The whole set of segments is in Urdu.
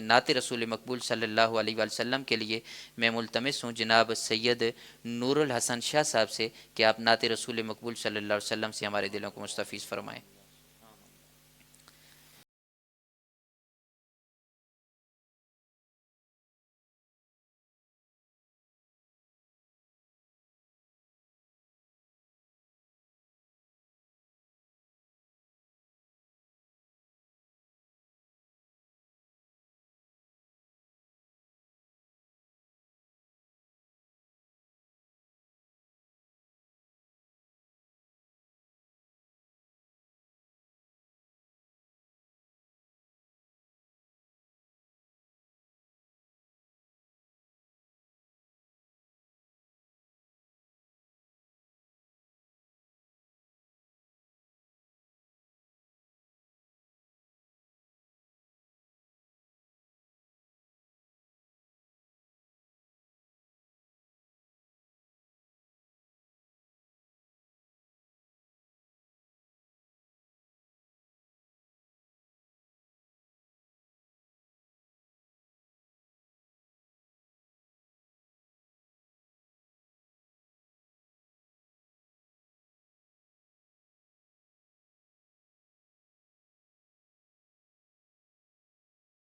نعت رسول مقبول صلی اللہ علیہ وآلہ وسلم کے لیے میں ملتمس ہوں جناب سید نور الحسن شاہ صاحب سے کہ آپ نعت رسول مقبول صلی اللہ علیہ وسلم سے ہمارے دلوں کو مستفیض فرمائیں۔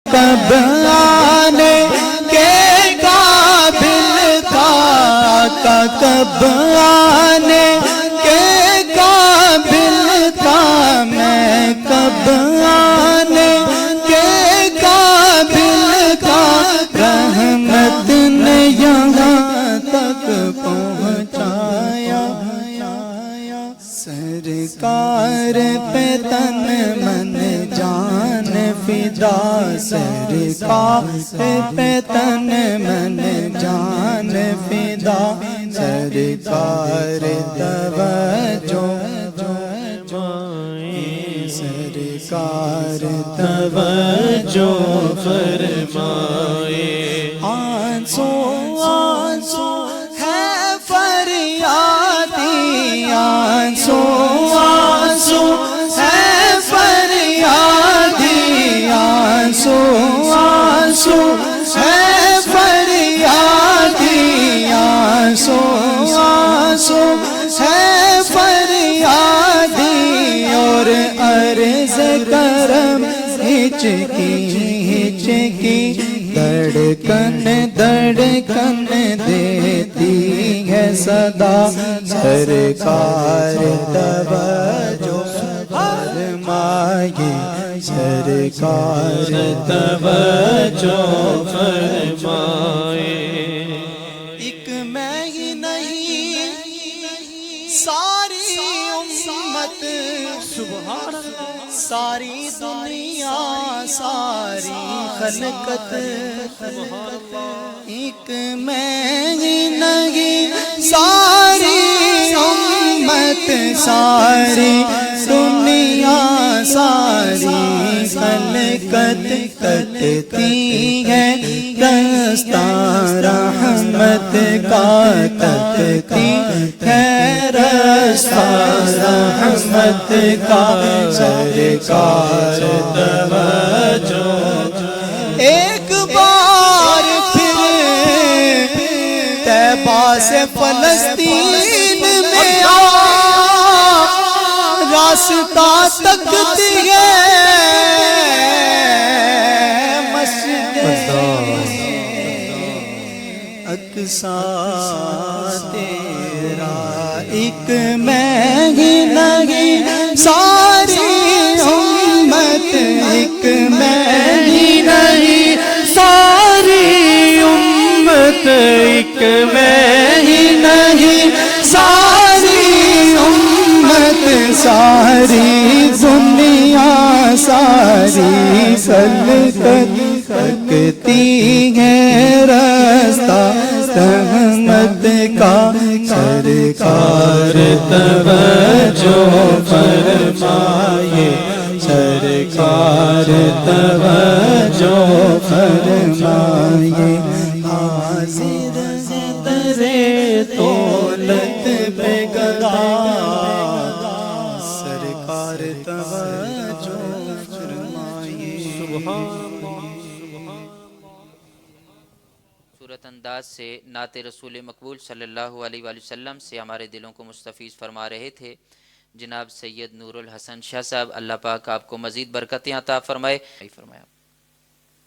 کب آنے کے قابل تھا کب آنے کے قابل تھا میں کب آنے کے قابل تھا رحمت نے یہاں تک پہنچایا سرکار پہ تن من جان فدا سرکار پہ تن من جان فدا سرکار توجہ سرکار توجہ فرمائے آنسو آنسو ہے فریادی آنسو آنسو ہے فریادی آنسو آنسو ہے فریادی آنسو آنسو ہے فریادی اور عرض کرم ہچکی دھڑکن دھڑکن دیتی ہے صدا سرکار توجہ فرمائے سرکار توجہ فرمائے ایک میں ہی نہیں ساری امت سبحان ساری دنیا ساری خلقت ایک میں ہی نہیں ساری امت ساری دنیا ساری خلقت کٹتی ہے رستہ رحمت کا کٹتی ہے رستہ رحمت کا سرکار توجہ ایک بار پھر طیبہ سے فلسطین میں راستہ تکتی ہے مسجد اقصی تیرا ایک میں ہی نہیں ساری امت ایک میں ہی نہیں ساری امت ایک میں ہی نہیں ساری امت ساری دنیا ساری خلقت تکتی ہے رستہ رحمت کا سرکار توجہ فرمائے سرکار توجہ فرمائے حاضر ہے درے دولت پہ گدا سرکار توجہ فرمائے خوبصورت انداز سے نعت رسول مقبول صلی اللہ علیہ وآلہ وسلم سے ہمارے دلوں کو مستفیض فرما رہے تھے جناب سید نور الحسن شاہ صاحب، اللہ پاک آپ کو مزید برکتیں عطا فرمائے۔ فرمایا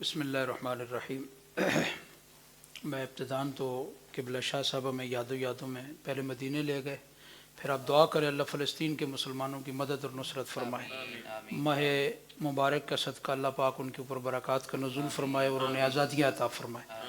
بسم اللہ الرحمن الرحیم۔ میں ابتداً تو قبلہ شاہ صاحب میں یادوں میں پہلے مدینے لے گئے، پھر آپ دعا کریں اللہ فلسطین کے مسلمانوں کی مدد اور نصرت فرمائے، ماہ مبارک کا صدقہ اللہ پاک ان کے اوپر برکات کا نزول فرمائے اور انہیں آزادیاں عطا فرمائے۔